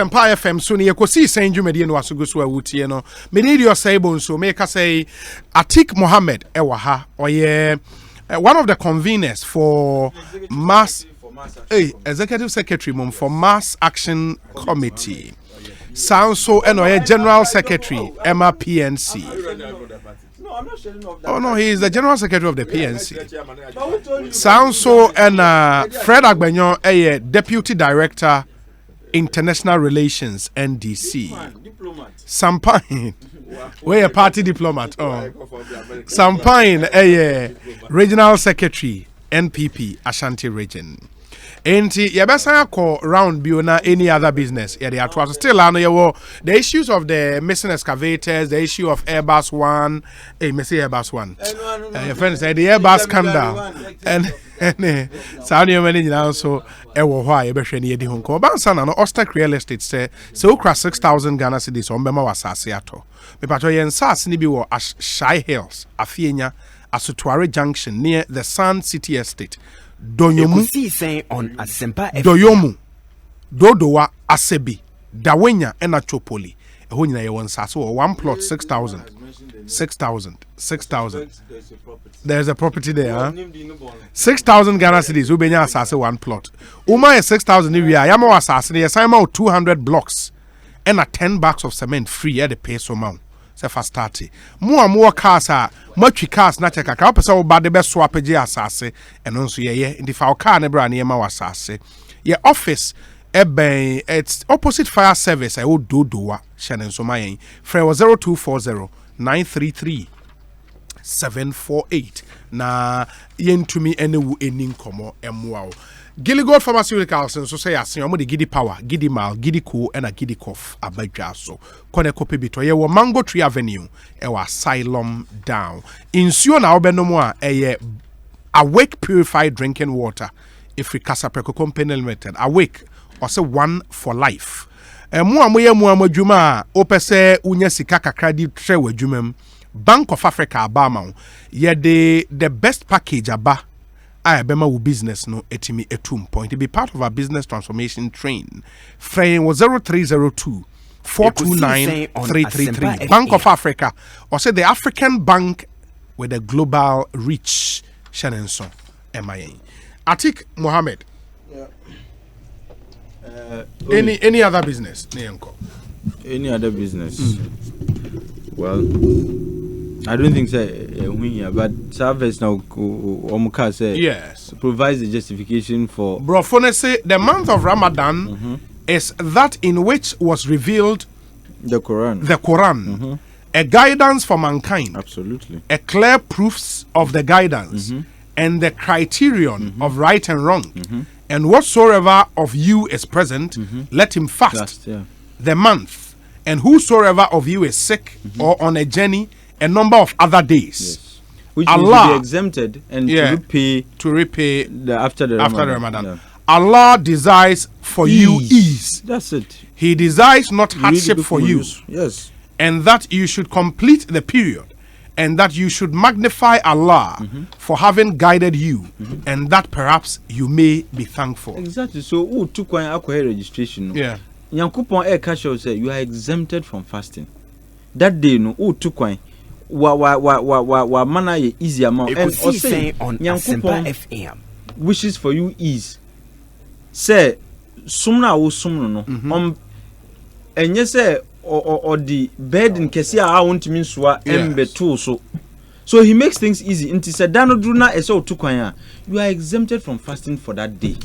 Empire FM so ne yakosi sen dwumade no asogo so awutie no me need your say bonso make say Atik Mohammed ewa oye one of the conveners for executive secretary for Mass Action Committee sounds so and general secretary Emma PNC. I'm not sure oh no, he is the general secretary of the PNC. Sounds so and Fred Agbenyo deputy director International Relations NDC. Sampine, we a party diplomat. Oh, Sampine, regional secretary NPP Ashanti region. Enti yebesa call round biona any other business. Yeah, they are still the issues of the missing excavators, the issue of Airbus One. Hey, me say Airbus One. Your friend said the Airbus come down. And sound you many now so why you be sheni edi hunko. Bansa na no Ostek Real Estate say so ukra 6,000 Ghana cedis on bema wasase ato. Me pato yen sas ni bi wo Shy Hills, Afienya, Asutware Junction near the Sun City Estate. Donyomu on Asempa Doyomu Dodowa Asebi Dawenya ena Chopoli eho nyina ye won saso one plot 6,000 there's a property there huh? 6,000 Ghana cedis ubenya asase one plot uma is 6,000 ni wia yama asase ne yesama 200 blocks ena 10 bags of cement free at the peso amount se fa start more cars are much cars na check ka opese wo ba de be swap je asase eno nso ye ndi fa car ne bra ne ma wasase ye office eben it's opposite fire service I would dodowa shenen so mayen free 0240 933 748 na yentumi enewu enin komo emwa Gilligold Pharmaceuticals so say asen omo de gidi power, gidi mal, gidi cool and a gidi cough abadwa so. Kone kope bito ye wo Mango Tree Avenue e wa Asylum down. Insuo na obenom a Awake purified drinking water. If we Casa Preco Company Limited, Awake or say one for life. Mu amadwuma opese unya sika kakra di tre wadwumam. Bank of Africa abama ye the best package aba I bema wo business no etimi etum point to be part of our business transformation train. Frame was 0302 429 333. Bank of Africa or say the African bank with a global reach. Shannon MIA. Atik Mohammed. Yeah. Any other business? Any other business? Well, I don't think so. But service now, Omuka say yes provides the justification for. Brofone say the month of Ramadan is that in which was revealed the Quran. The Quran, a guidance for mankind. Absolutely, a clear proofs of the guidance and the criterion of right and wrong. And whatsoever of you is present, let him fast the month. And whosoever of you is sick or on a journey, a number of other days, which Allah will be exempted and to repay after the Ramadan. Yeah. Allah desires for you ease. That's it. He desires not hardship for you. Yes. And that you should complete the period, and that you should magnify Allah for having guided you, and that perhaps you may be thankful. Exactly. So, who took one alcohol registration? Yeah. Yankupon air cash say you are exempted from fasting. That day, no, who took one. Wa mana ye easy amount and say on Asempa FM wishes for you ease say sumna wo sumno no enye say or the burden kesi a want me soa embeto so he makes things easy until say danodru na ese otukwan a you are exempted from fasting for that day.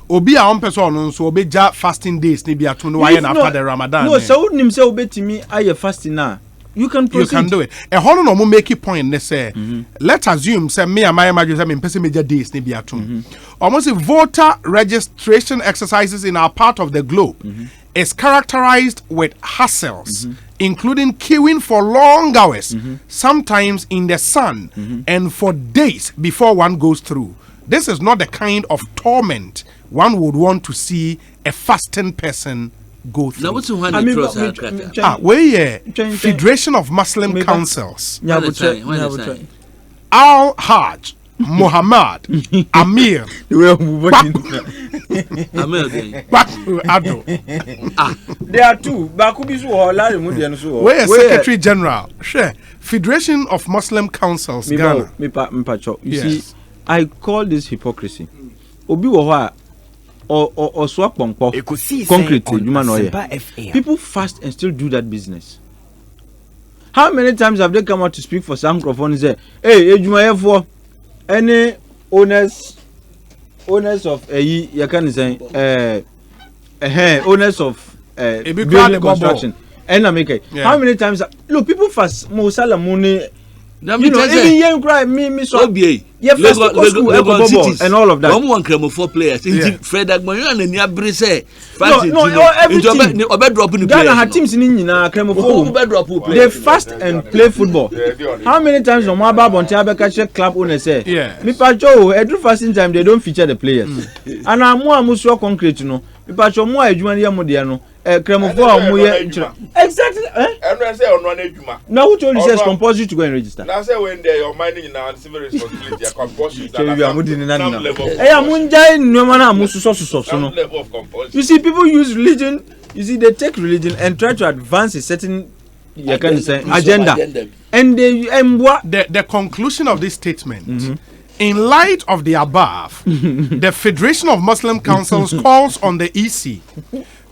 Obi a on person no so obeja fasting days ni bi ato no why after the Ramadan no so unim say obetimi aye fasting na you can proceed. You can do it. A whole no make a point. They say, let's assume say me and my imagine say me person major days ni be atum. Almost voter registration exercises in our part of the globe is characterized with hassles, including queuing for long hours, sometimes in the sun, and for days before one goes through. This is not the kind of torment one would want to see a fasting person go through. Now, what's Federation of Muslim Councils. Al-Hajj. Muhammad Amir Ado. There are two. Where is Secretary General? Sure. Federation of Muslim Councils, Ghana. You see, I call this hypocrisy. Obi woha or swap concrete. People fast and still do that business. How many times have they come out to speak for some microphone and say, hey, for any owners of you can say owners of building construction and how many times look people fast Musala money you know even young cry me so yeah Lagos and all of that one cremo 4 players Fred Agbanyo and Niabri say Ghana had teams in cremo 4 they fast and play football. How many times on my bab on Tabaka club owner say me pacho every fasting time they don't feature the players and I'm more musua concrete you know me pacho more adwuma ya modia no cremo 4 exactly now who told you say it's compulsory to go and register now say when they your mining in our civil responsibility compulsory you see people use religion, you see they take religion and try to advance a certain agenda and they the conclusion of this statement in light of the above the Federation of Muslim Councils calls on the EC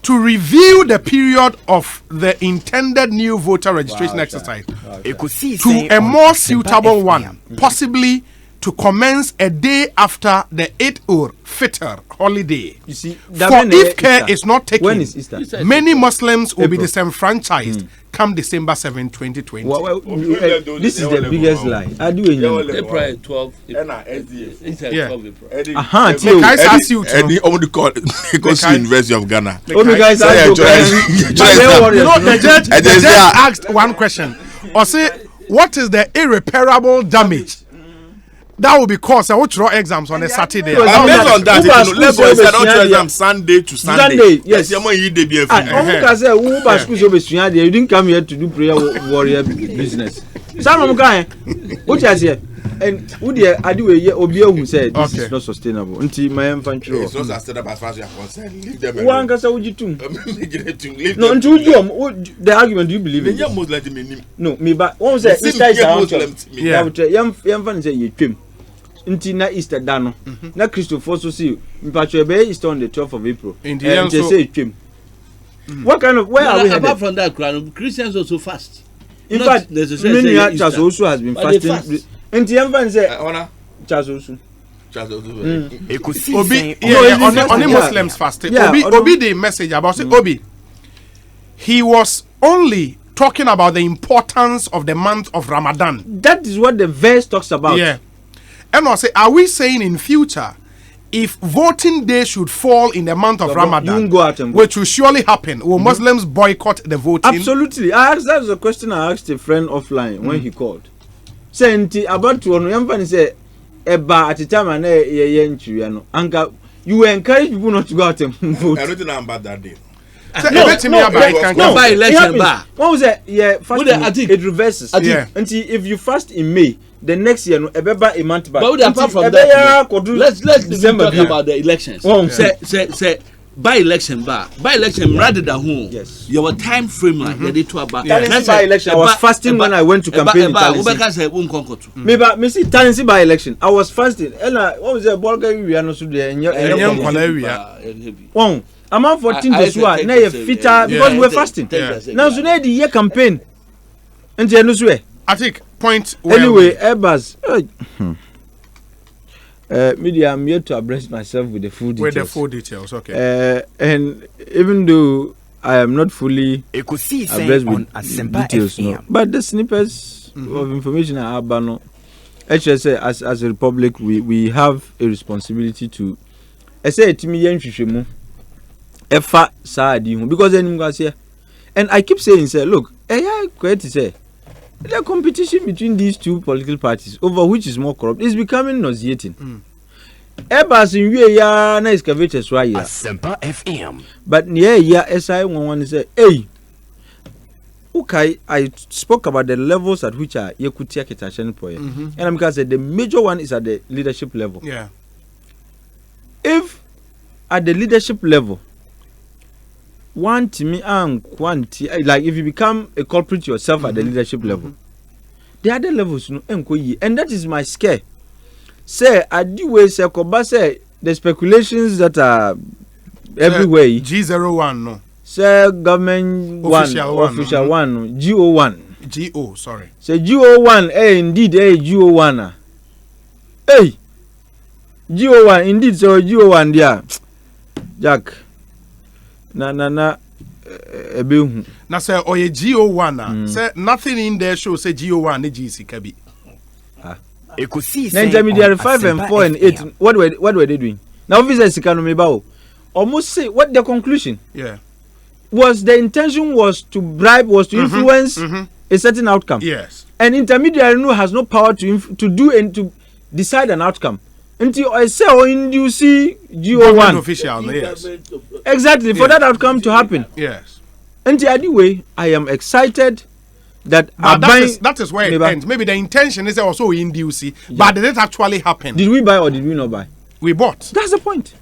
to review the period of the intended new voter registration exercise to a more suitable one, possibly to commence a day after the Eid al-Fitr holiday. You see, for if care is not taken, when is Easter? Many Muslims will be disenfranchised come December 7, 2020. This is the biggest lie. I do April 12. Guys ask you to University of Ghana. The judge asked one question. Or say, what is the irreparable damage that will be caused? I will draw exams on a Saturday. Based on that, Lagos said don't draw exams Sunday to Sunday. Yes. You didn't come here to do prayer warrior business. Some of them what I say, and would I do a year Obio who said this is not sustainable until my infantry. It's not sustainable as far as you are concerned. Leave them. One can say, would you too? No, until you the argument, do you believe in? No, me, but one say, young fan say, you trim. Until na Easter dano. Na Christopher so see Mpacho be Easter on the 12th of April. And they say trim. What kind of where are we headed? Apart from that, Christians also fast. In fact, many churches also has been fasting. Until young fan say, churches also. Obi, only Muslims fasting. Obi, the message about say Obi. He was only talking about the importance of the month of Ramadan. That is what the verse talks about. Yeah. And I say, are we saying in future, if voting day should fall in the month of Ramadan, which will surely happen, will Muslims boycott the voting? Absolutely. That was a question I asked a friend offline when he called. Saying about to one say, "Eba at the time and you encourage people not to go out and vote." I don't know about that day. No, by election bar. What was it? Yeah, it reverses. Until if you fast in May, the next year, a month back. But apart from that, let's talk about the elections. Say by election rather than home. Yes. Your time frame like ready to about. By election, I was fasting when I went to campaign. Me see Talensi by election. I was fasting. And what was the Bulgaria we are not there? I'm on 14 days. Now you fitter because we're fasting. Now so the year campaign. And you I think point. Anyway, Airbus. Media, I'm here to abreast myself with the full details. With the full details, okay. And even though I am not fully abreast with details, but the snippets of information I have, HSA as a republic, we have a responsibility to. I say to me, because then and I keep saying, say, look, quite to say. The competition between these two political parties over which is more corrupt is becoming nauseating. Airbus in ya na excavators right here. Asempa FM. But near ya SI one say, hey, okay, I spoke about the levels at which are Yekutia Kitashen Poye. And I'm going to say the major one is at the leadership level. Yeah. If at the leadership level, one to me and quantity, like if you become a culprit yourself at the leadership level, the other levels, no, and that is my scare. Say, I do way, say, the speculations that are everywhere. G01, no. Say, government official one, GO1. GO, sorry. Say, GO1, indeed, GO1. Hey, GO1, indeed, so GO1, yeah. Jack. Na ebehu na say oye GO1 say nothing in there show say GO1 ne GC kabi na intermediary 5 and 4 and 8 what were they doing now officers economy bawo almost say what the conclusion was the intention was to bribe was to influence a certain outcome. Yes, and intermediary no has no power to do and to decide an outcome until I say induce GO1 official. Yes, exactly, for that outcome to happen. Yes, and anyway, I am excited that that is where it ends. Maybe the intention is also induce, but did it actually happen? Did we buy or did we not buy? We bought. That's the point.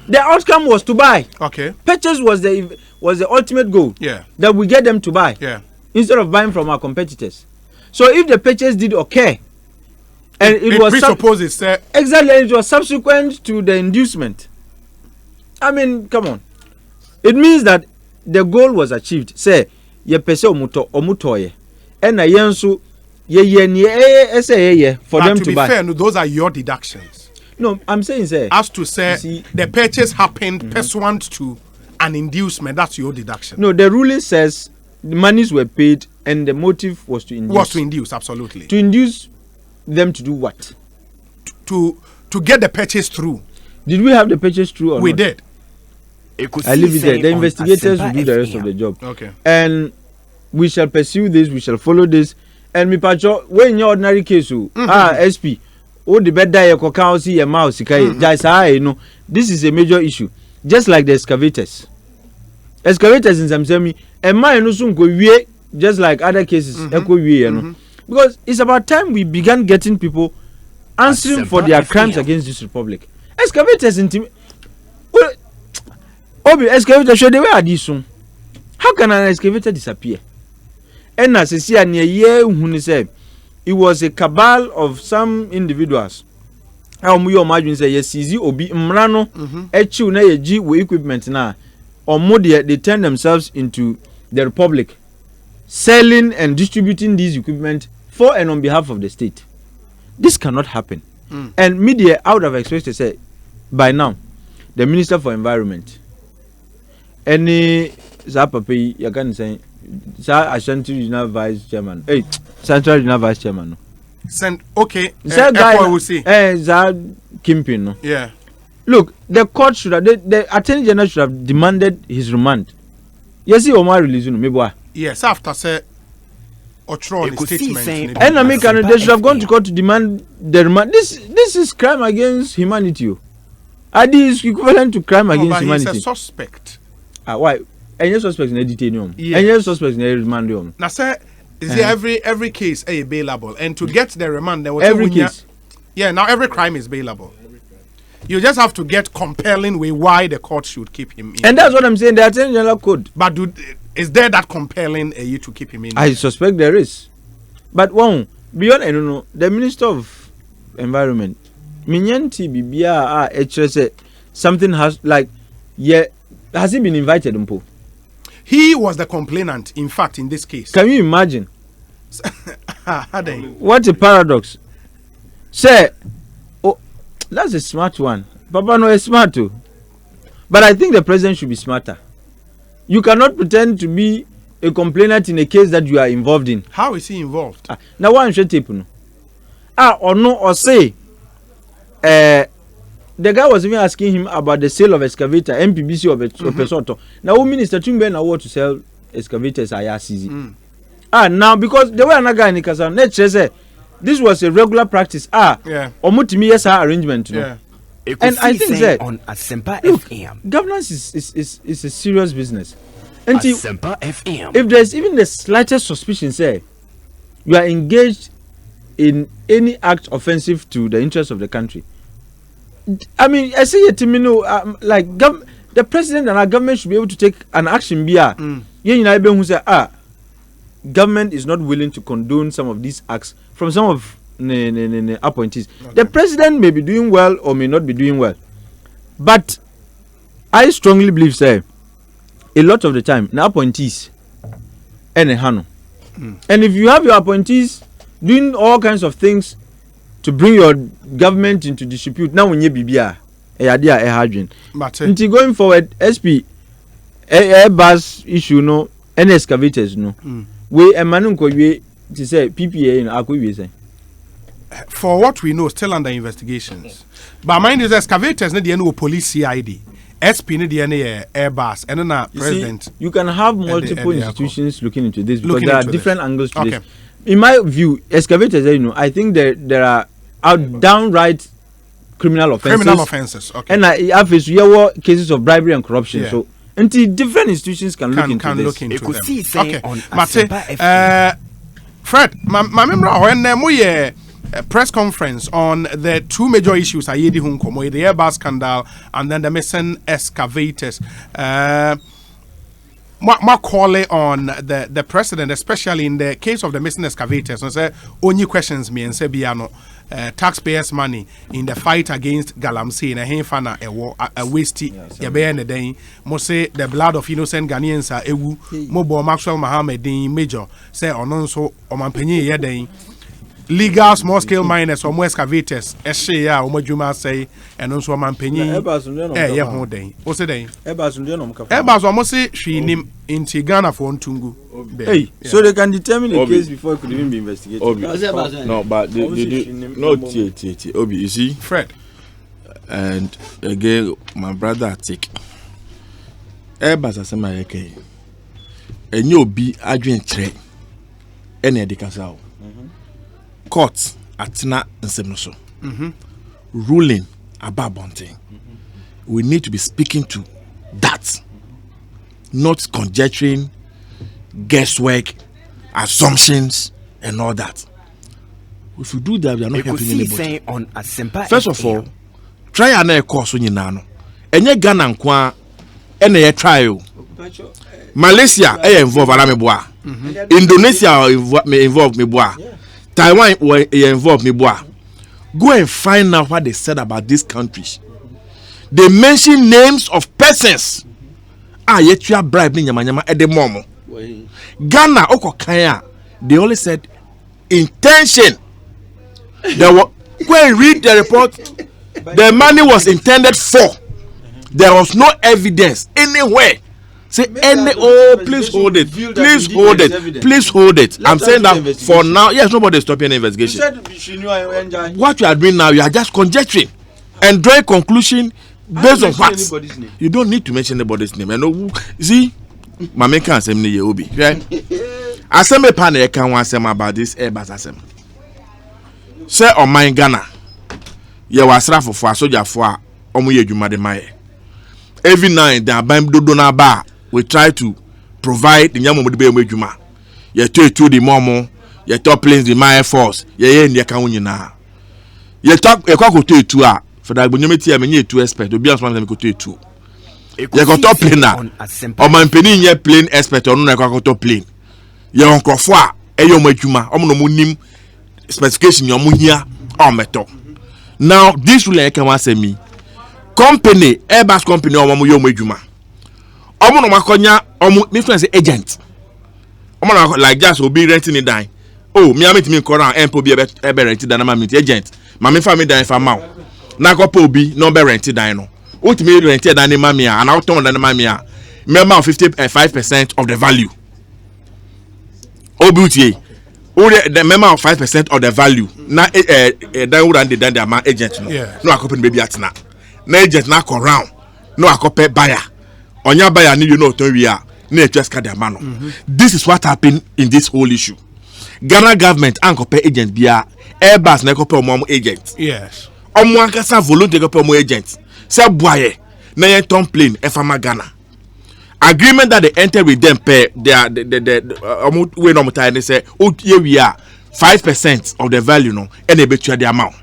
The outcome was to buy. Okay. Purchase was the ultimate goal. Yeah. That we get them to buy. Yeah. Instead of buying from our competitors. So if the purchase did occur, and it was presupposes exactly, it was subsequent to the inducement. I mean, come on. It means that the goal was achieved. Say, ye pese omutoye, and a yensu ye for them to buy. Fair, no, those are your deductions. No, I'm saying, say, as to say the purchase happened pursuant to an inducement. That's your deduction. No, the ruling says the monies were paid and the motive was to induce. Was to induce, absolutely. To induce them to do what? To get the purchase through. Did we have the purchase through or we not? Did. I leave it there. The investigators will do the rest of the job. Okay. And we shall pursue this, we shall follow this. And me pacho, when your ordinary case, SP, oh the bed die a see a mouse, no. This is a major issue. Just like the excavators. Excavators in some and mine no soon go just like other cases, because it's about time we began getting people answering for their crimes against this republic. Excavators in excavator show they were this soon. How can an excavator disappear? And as I see near year who said it was a cabal of some individuals. How we imagine say yes, easy obi mrano echu na ye G with equipment na or more they turn themselves into the republic, selling and distributing these equipment for and on behalf of the state. This cannot happen. And media I would have expected to say by now the Minister for Environment any Zapapi you can say Ashanti Regional Vice Chairman, Central Regional Vice Chairman. Okay. That guy will see. Kimpin. No? Yeah. Look, the court should have, the Attorney General should have demanded his remand. Yes, he Omar release no. Yes, after say Ochro statement. And American they should have gone to court to demand the remand. This is crime against humanity. Adi is equivalent to crime against humanity. He's a suspect. Why? Any suspect in a detaining? Any suspect in a remand? Now, sir, is every case a bailable? And to get the remand, there was every case. Yeah, now every crime is bailable. You just have to get compelling way why the court should keep him in. And that's what I'm saying. The Attorney General could. But is there that compelling you to keep him in? I suspect there is. But one beyond, I don't know. The Minister of Environment, Minyanti Bibia, something has like has he been invited, Mpo? He was the complainant, in fact, in this case. Can you imagine? What a paradox. Say, oh, that's a smart one. Papa no is smart too. But I think the president should be smarter. You cannot pretend to be a complainant in a case that you are involved in. How is he involved? Now one should tape no. Or no, or say, the guy was even asking him about the sale of excavator, MPBC of Pesoto. Now, Minister Tumbe now want to sell excavators IRCZ. Now because there were another guy in Kasan, let's say this was a regular practice. Omutimi yes arrangement. Yeah. And I think that on Asempa look, FM. governance is a serious business. If there's even the slightest suspicion, say you are engaged in any act offensive to the interests of the country, I mean, I say it to me, like the president and our government should be able to take an action. Who say, government is not willing to condone some of these acts from some of the appointees. Okay. The president may be doing well or may not be doing well, but I strongly believe, say, a lot of the time, the appointees and and if you have your appointees doing all kinds of things to bring your government into disrepute, now when you be going forward, SP Airbus issue no, and excavators no. We a manunko we to say PPA in Akwi say. For what we know, still under investigations. But mind is excavators, not the no police CID. SP need the Airbus and then president. See, you can have multiple institutions looking into this because there are different angles to this. In my view, excavators, I think there are downright criminal offenses. Okay. And I have cases of bribery and corruption. Yeah. So until different institutions can look into this. Okay. Mate, Fred, my member when we press conference on the two major issues the Airbus scandal and then the missing excavators. My call on the president, especially in the case of the missing excavators, and say only questions me and say biano taxpayers' money in the fight against Galamsey in a Henfana a wasty the day. Mo say the blood of innocent Ghanaians are ewu Mobo Maxwell Mohammed major say on so on penny yeday. Legal small scale miners or more excavators, Eshia or Mojuma say, and also a man penny. What's the day? Ebas almost say she named in Tigana for Tungu. Hey, so they can determine the case before it could even be investigated. No, but no Obi, you see, Fred. And again, my brother take Ebas as my okay. And you be arguing trade any edicasao. Court atina nsemnoso ruling about bunting. We need to be speaking to that, not conjecturing, guesswork, assumptions, and all that. If you do that, we are not helping anybody. First of all, try another course when you know. Enye Ghana nkwa ene trial. Malaysia involve arameboa. Indonesia involve meboa. Taiwan were involved me boy. Go and find out what they said about these countries. They mention names of persons. Yet you are bribing Yamanyama at the moment. Ghana Oko Kaya. They only said intention. They were go and read the report. The money was intended for. There was no evidence anywhere. Say any please hold it. Please hold it. Please hold it. I'm saying that for now, yes, nobody is stopping any investigation. What you are doing now, you are just conjecturing and drawing conclusion based on facts. You don't need to mention anybody's name. You see, my man can't say me Obi. Right? I say me pan I can want say about this Airbus assembly. Say on my Ghana, you was rafo for soldier for omu ye juma de maye. Every night they are buying dodona bar. We try to provide the young woman to be juma. You to the momo, you top planes the my force, ye in the account na. You talk a cock to a for that when you meet here, many to expect to be as one of them go to. You got top plane now. Or my penny ye plane expert or no top plane. You uncle for a young juma, no munim specification your munia or metal. Now this will like I say me. Company, Airbus company or young juma. Omo makonya omo me friend say agent. Omo like just will be renting it down. Oh, me amit me koran empo be ebe rented down na me agent. Ma me family down for maw. Na ko po bi no be rented down no. What me rented down na me and out on na me a. Member 55% of the value. Obutie. The member of 5% of the value. Na dan would and the amount agent no. No akopin baby atina. Na agent na ko round. No akope buyer. Onya buyer need you know to we are na just ka the mano. This is what happened in this whole issue. Ghana government ankope agent bia Airbus na kope omo agent. Yes. Omo ankasa volunteer kope omo agent. Say boye na yen ton plane e fama Ghana. agreement that they enter with them pay the way no time they say here we are 5% of the value no and they bet you the amount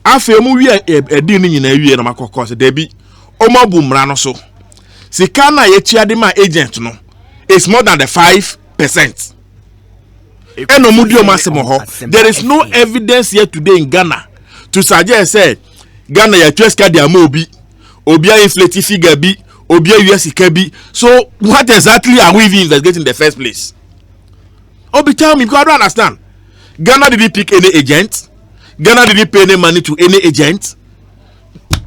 afi mu we e di ni nyina wie no makokọ se debi omabu mra no so sika na ye tua de ma agent no is more than the 5%. Eno mudi o masemo ho. There is no evidence here today in Ghana to suggest say Ghana ya tua sika de amobi obia inflate figure bi obia US sika bi. So what exactly are we even investigating in the first place? Obi tell me because I don't understand. Ghana didn't pick any agent. Ghana didn't pay any money to any agent.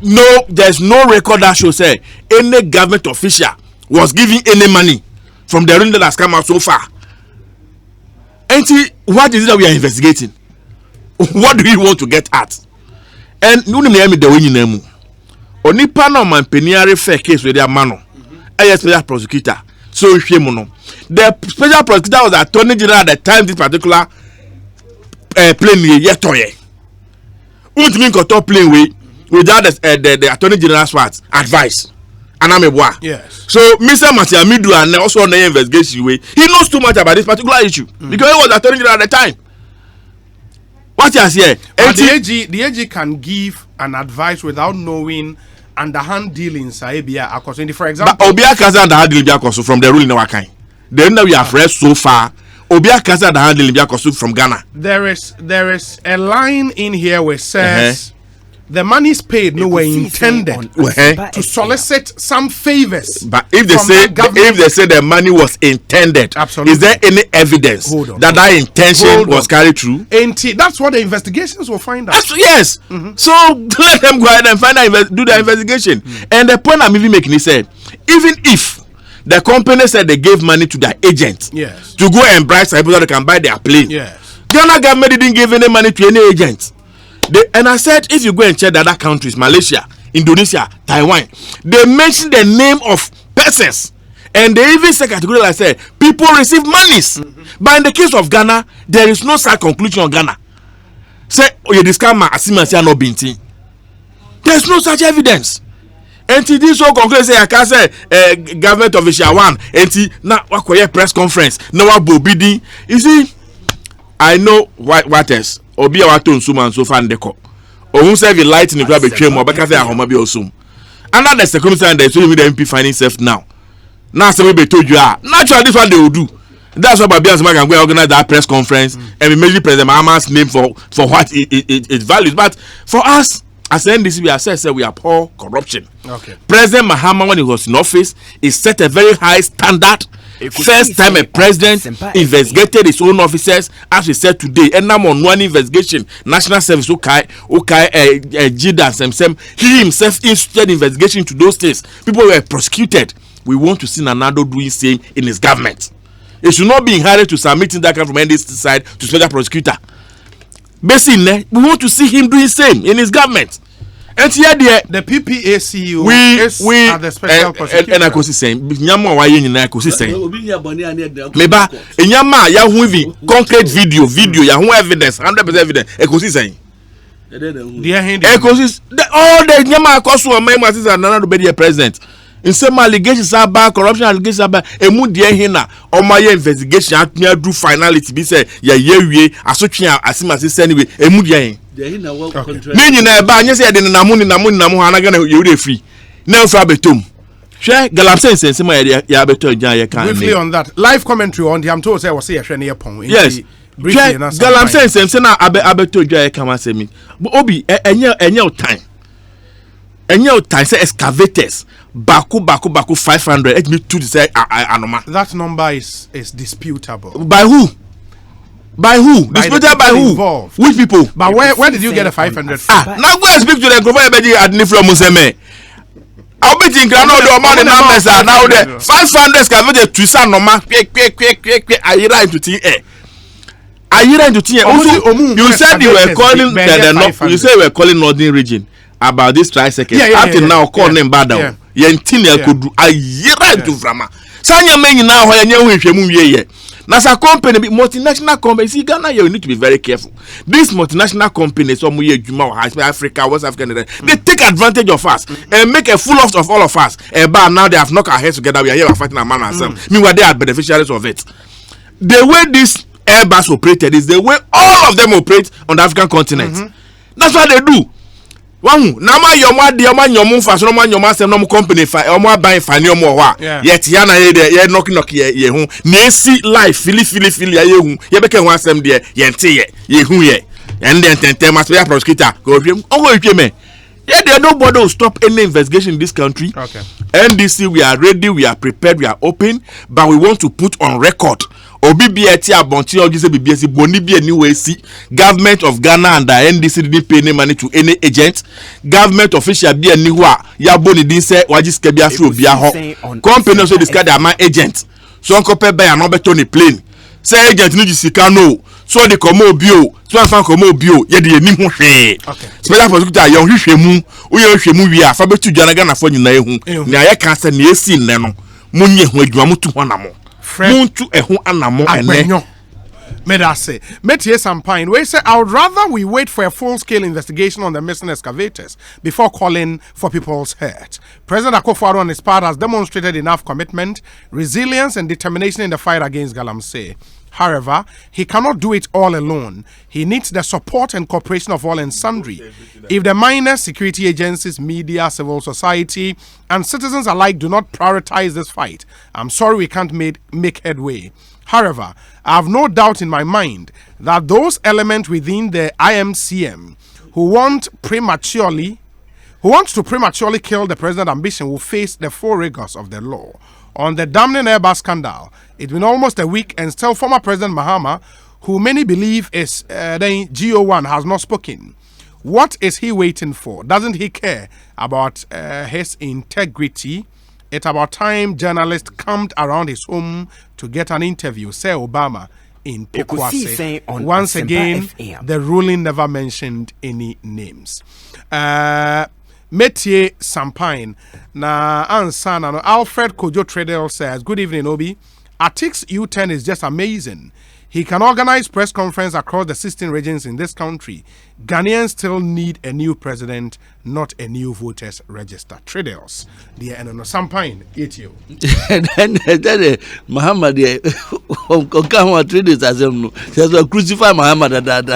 No, there's no record that shows say any government official was giving any money from the ruling that has come out so far. And what is it that we are investigating? What do we want to get at? And no name me the way you name. Oni panel man peniary fair case with their mano. A special prosecutor. So shemono. The special prosecutor was attorney general at the time this particular plane yetoye. Won't mean got top plane way without the attorney general's advice. Yes. So Mr. Matiamidu and also on the investigation way, he knows too much about this particular issue because he was attorney general at the time. What you say? The AG can give an advice without knowing underhand dealings. For example, but Obia Kaza underhand dealings from the ruling of kind. Then we have read so far. Obia Kaza underhand dealings from Ghana. There is a line in here where it says. The monies paid no were intended to solicit some favors. But if they say the money was intended, absolutely, is there any evidence that intention was carried through? That's what the investigations will find out. Yes. So let them go ahead and do the investigation. And the point I'm even making is that even if the company said they gave money to their agent to go and bribe some people that can buy their plane, Ghana government didn't give any money to any agent. And I said, if you go and check the other countries, Malaysia, Indonesia, Taiwan, they mention the name of persons. And they even say category like say, people receive monies. But in the case of Ghana, there is no such conclusion on Ghana. Say, oh, you discount my Asimansia no binti. There's no such evidence. And this so conclude say, I can say, government official one, and now what press conference, no bobidi. You see, I know what else. Obi a wato nsuma nso fa ndeko ohun serve light in the grab between mo beka say ahoma bi osum under the circumstance that so the MP finding self now say we be told you naturally this one they will do. That's why Babia Zuma can go organize that press conference and we immediately President Mahama's name for what it values. But for us as NDC we assess we abhor corruption. President Mahama when he was in office he set a very high standard. First time a president investigated his own officers, as we said today, and now on one investigation, National Service Jida he himself instituted investigation to those states. People were prosecuted. We want to see Nanado doing same in his government. It should not be in hurry to submitting that kind from NDC side to special prosecutor. Basically, we want to see him doing same in his government. And here the PPA CEO we are the special prosecutor. And I could say, Nyama wa yen na could say. Meba, Nyama ya hu concrete video ya hu evidence, 100% evidence. E could say. All the Nyama koso o mai masisa Nana be the president. In some allegations about corruption allegations about emu de hina o ma ye investigation atmia do finality be say ya yewie asotwe asimase send we emu de Nini na ba anya say de namu ha na Ghana you dey free. Na fra betom. Hwe Galamsey sense ma ya beto jan ye kan. Briefly on that. Live commentary on the I'm told say was say hwe na pon. Yes. Galamsey sense na abeto jan ye kan asemi. Obi enye time. Enye time say excavators baku 500 let me to say anoma. That number is disputable. By who? Disputed by who? Involved. Which people? But where did you get a 500 from? Now go and speak to the Grofo Adni from Museme. I'll be thinking I know the amount of numbers are now there. 500 excavated to San Noma. Quick. Ayira into TA. You said you were calling you said you were calling Northern region about this tri-second. Until now, call name Badao. Yentina could do Ayira into Frama. Sanya men now, I know if you move here. Now, as a company, multinational companies, see, Ghana, you need to be very careful. These multinational companies, some way, Africa, West Africa, they take advantage of us and make a fool of all of us. But now they have knocked our heads together. We are here fighting a man ourselves. Meanwhile, they are beneficiaries of it. The way this Airbus operated is the way all of them operate on the African continent. That's what they do. One, now my yomu fast, no man yomu sem no company fa, yomu buy fa ni yomu wa. Yet yana ye knock ye hu. Ni see life fili ye hu. Ye beke hu asem de ye hu ye. And then must be a prosecutor. Go me. Yeah, there nobody will stop any investigation in this country. Okay. NDC, we are ready, we are prepared, we are open, but we want to put on record. OBBT Abonti Ogise BBS Boni be anyway see government of Ghana and the NDC didn't pay any money to any agent. Government official be anywhere. Ya boni didn't say wajis kebia through bia ho. Company also discard their my agent. So uncle pay buy an Tony plane. Say agent need to no. So the komo bio. So an komo bio. Ye de ni ho hwe. Okay. Special prosecutor yon hwehwemu. Uye hwehwemu wi a fa betu Ghana Ghana fo nyina ehu. Na ye kan say na esi nne no. Munye ho adwuma mutu ho na mo. Muntu ehu anamo ene. Medase. Metie Sampine. We say I would rather we wait for a full-scale investigation on the missing excavators before calling for people's hurt. President Akufo-Addo on his part has demonstrated enough commitment, resilience, and determination in the fight against Galamsey. However, he cannot do it all alone. He needs the support and cooperation of all and sundry. If the miners, security agencies, media, civil society, and citizens alike do not prioritize this fight, I'm sorry we can't make headway. However, I have no doubt in my mind that those elements within the IMCM who want to prematurely kill the president's ambition will face the full rigors of the law. On the damning Airbus scandal, it's been almost a week and still former President Mahama, who many believe is the GO1, has not spoken. What is he waiting for? Doesn't he care about his integrity? It's about time journalists camped around his home to get an interview, say Obama in Pekwase. Once again, the ruling never mentioned any names. Metie Sampine na ansana no Alfred Kojo Tredel says, good evening Obi. Atik's U-turn is just amazing. He can organize press conference across the 16 regions in this country. Ghanaians still need a new president, not a new voters register. Traders. The Sampine, eat you. Then Muhammad Okama traders as him. There's crucify Muhammad that's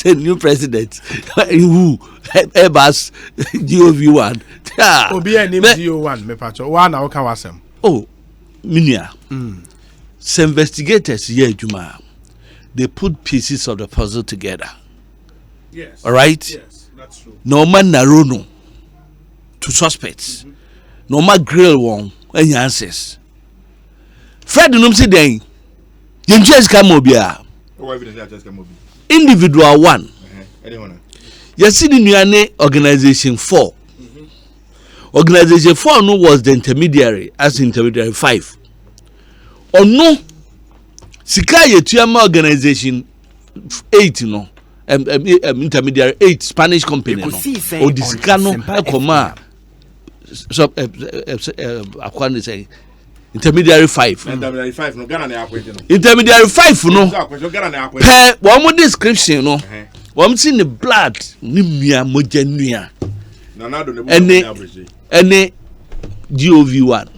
a new president. Who? Airbus GOV1. Obi a name GO1 me pacho. One na wasem. Oh, Minia. Some investigators here, Juma, they put pieces of the puzzle together. Yes. All right? Yes, that's true. Norman Narono to suspects. Norman grill one any answers. Fred Numsi Dane. You just come over. Individual one. You see the new organization 4. Organization 4 no was the intermediary as intermediary 5. Or no, Sika Yetuama organization 8 no, intermediary 8 Spanish company no, or the Sikano Ekoma, so I say intermediary 5. Intermediary 5 no, intermediary 5 no. Per one more description no, one see the blood nimia mojenuya, any GOV1,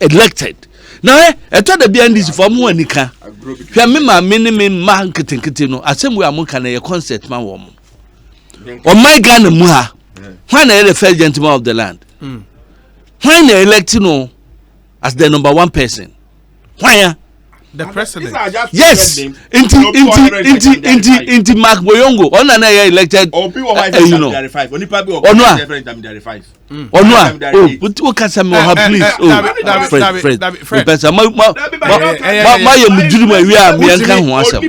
elected. Now, I thought the BNDC for more nika. Yamima minimum man kitten no. Asem we are more can a concert man woman. On my gun muha. When I the first gentleman of the land. When they elect no as the number 1 person. Why? The president. Yes. Inti Mark Boyongo. On an elected. You know. Oh, but what can some more please? Oh, Fred. We are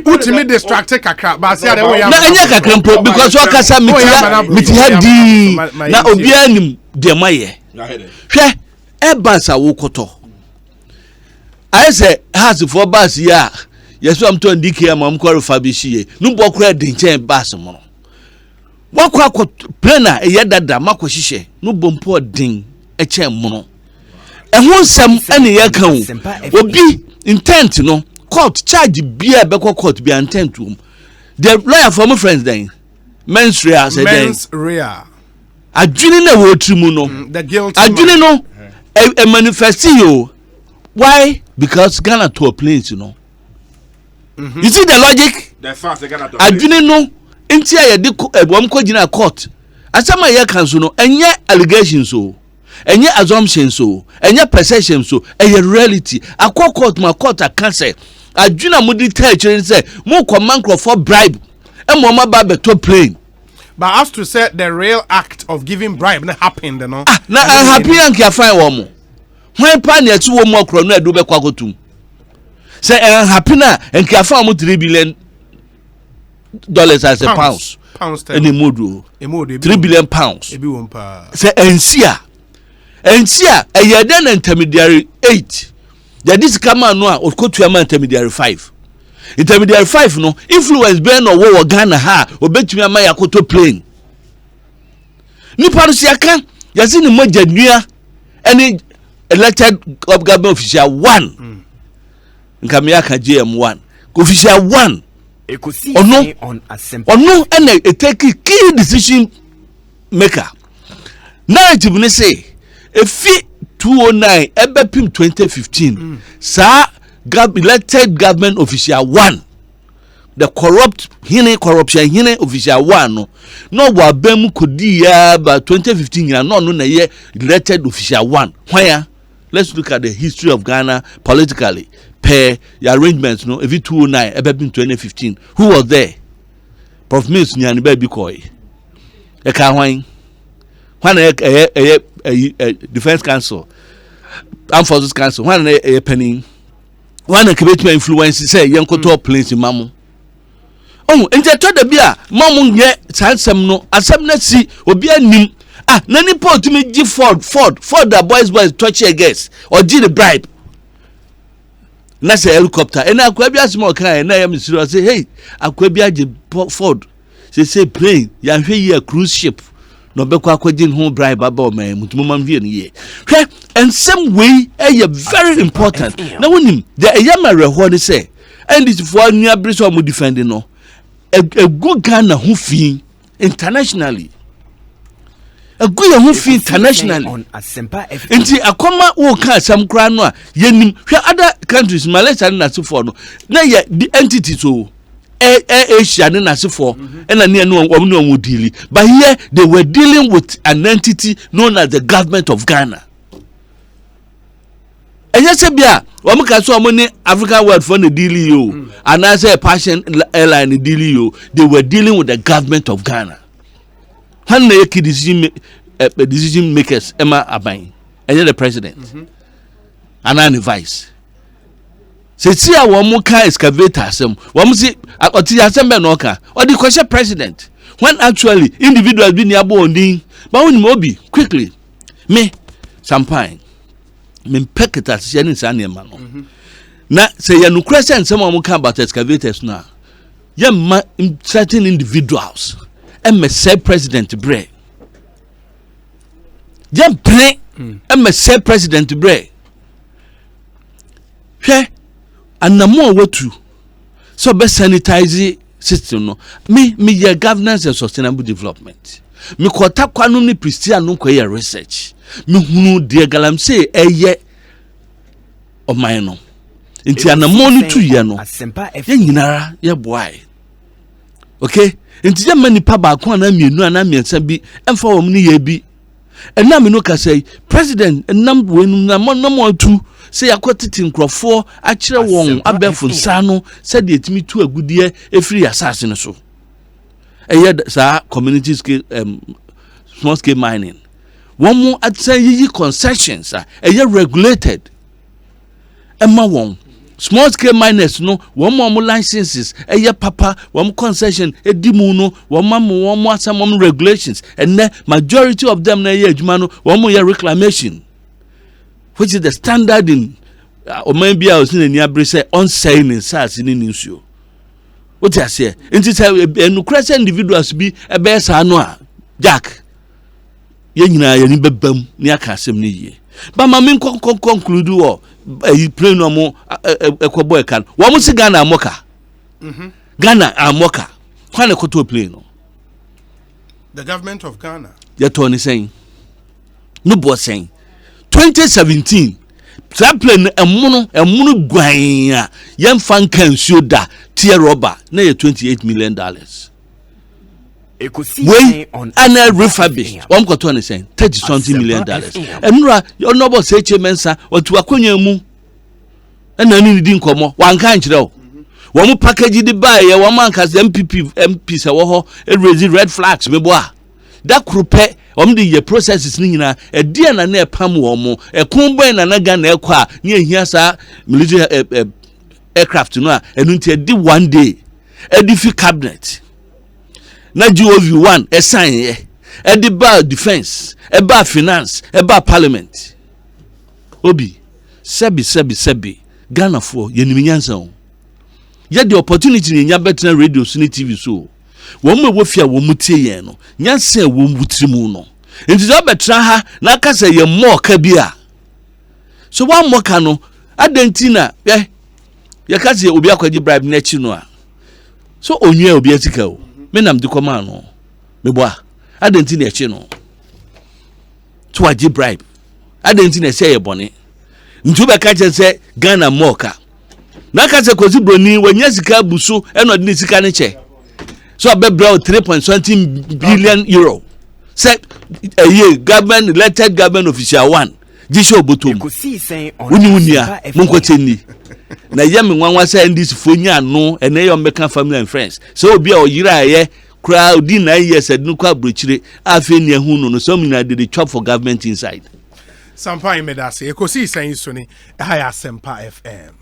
put me distracted kakra. But say the way I'm because what can some na obianim de maye. Hwe Airbus awokoto. I say has for bus ya. Yes, I'm to indicate am qualify be she. No bokra den bus mo. Wakwa plana e yedada makwahihye no bompo din eche mo no ho nsɛm ɛne yɛ ka o obi intent no court charge bia bɛkɔ court bia intent the lawyer for my friends then mens rea said mens rea adwene na wo trimu no the guilt adwene no a manifest you why because Ghana to a place you know you see the logic the fast Ghana to adwene no enti aye de bom ko gina court asama ye kan so no enye allegations so enye assumptions so enye perceptions so eye reality akọ court ma court akanse adwena mudi tell children say mo command for bribe e mo ma ba beto plane but as to say the real act of giving bribe na happened no na happy and kia fine wo mo when pa na eti wo mo okro no edu be kwakotum say happy na and kia fine mo $3 billion as a pounds any modu £3 billion ebi won pa say ensia e yeden intermediary 8 the this kama no a okotua intermediary 5 intermediary 5 no influence be no wo Ghana ha obetumi ama yakoto plane ni parusi aka yasi ni mojanua any elected government official 1 nkamia ka GM1 official 1 ono ene take key decision maker narrative ni say efi 209 ebepim 2015 sa elected government official 1 the corruption official 1 no wa bem kodi ya ba 2015 ya no na ye elected official 1 where let's look at the history of Ghana politically per the arrangements no every 209 ebepim 2015 who was there Prof Mills nyani ba bi koy e ka hwan defense council armed forces council when a penny one can influence say yankoto planes in mamu oh nje to da bia mamu ye sansem no asem na si obi anim na ni port me gi ford the boys touch against or give the bribe na say helicopter and akwa bia small kan na yam serious say hey akwa bia gi ford say plane ya hwe ye cruise ship no bekwa akwagin ho bribe aba man mutumam vie no ye hwe and some way very important na wonim the eyamare ho ne say and this for anu abriso mo defend no a go Ghana ho fi internationally a go ya ho fi internationally on Asempa FM nti akoma wo ka asam kra no a yenim hwe other countries Malaysia na so no na ye the entity so Asia na nasifo na ne no omno dealing but here they were dealing with an entity known as the government of Ghana enye se bia wo mka so omo ni African World for the dealing yo and I say Passion Airline dealing yo they were dealing with the government of Ghana when they decision makers Emma Aban and the president and the vice se ti a wo mo ka excavator asem wo mo si oti asem be no ka or the question president when actually individuals be near bonding but when obi quickly me champagne me peketa se ni sane ma no na se ya no question some wo mo ka about excavators na ya ma certain individuals and say president bre ya bre and say president bre hwe anamo watu so be sanitize system no me your governance and sustainable development me kwata kwanu ni Christian no kwa research me hunu de galamse eye o man no nti anamo ni tu ye no ye nyinara ye boy okay nti ye mani pa ba ko na mienu ana miensa bi emfa wo ni ye bi ena me no ka say president enam wenu na mo tu say akotiti nkrofo a kire won abefo nsa no say de etimi tu agudie efiri asase no so eye sa community scale small scale mining one more at say yi concessions eye regulated emma won small scale miners no one more licenses eye papa one concession edimu no one more asam regulations and the majority of them na eye adwuma no one more reclamation which is the standard in maybe I was in the near say on saying in SARS in nsuo what you say nti say no crescent individuals be e be sa no a jack ye nyina ye ni bebam ni aka asem ni ye But my main conclude or a plane no more a boy can. What was Ghana Moka? Ghana and Moka. Can a to a plane? The government of Ghana. You're Tony saying. No boy saying 2017. That plane a mono guaya. Young fan can show that tier robber near $28 million. Way on annual refurbished. One got to saying $30-something million. And you're not about say mensa or to a mu. And then you didn't come one kind though. One package the buy one man has MPs a raising red flags me boy. That group the process is nina a dear na near pam womo a combo and anagan airqua near here sa military aircraft no and until did one day a difficult cabinet. Na GOV1 a sign a bar defense a bar finance a bar parliament obi sebi Ghana for yenimiansa yet the opportunity in your better radio sini TV so one more wafia wo mutie yen no nyanse wo mutirimu no enti do betra ha na ka say ye more ka bia so one more ka no adentina ye ka say obi akwaji bribe na chi no a so onwe obi atika o me nam di koma no me boa adenti na eche no to agi bribe adenti na say ye bone ntu be ka che say Ghana moka na ka say kozi broni wanya sika buso e no de sika ne che so be bro 3.something billion euro say a year government elected government official one jisho botom unia monko tenni na yam nwanwa say this fonya no ene yo meka family and friends so obi a oyira ye crowd 9 years ed no kwa brochire afi ne hu no so mina dey chop for government inside Sampa imedase ekosi sen so ni ha ya Sempa FM.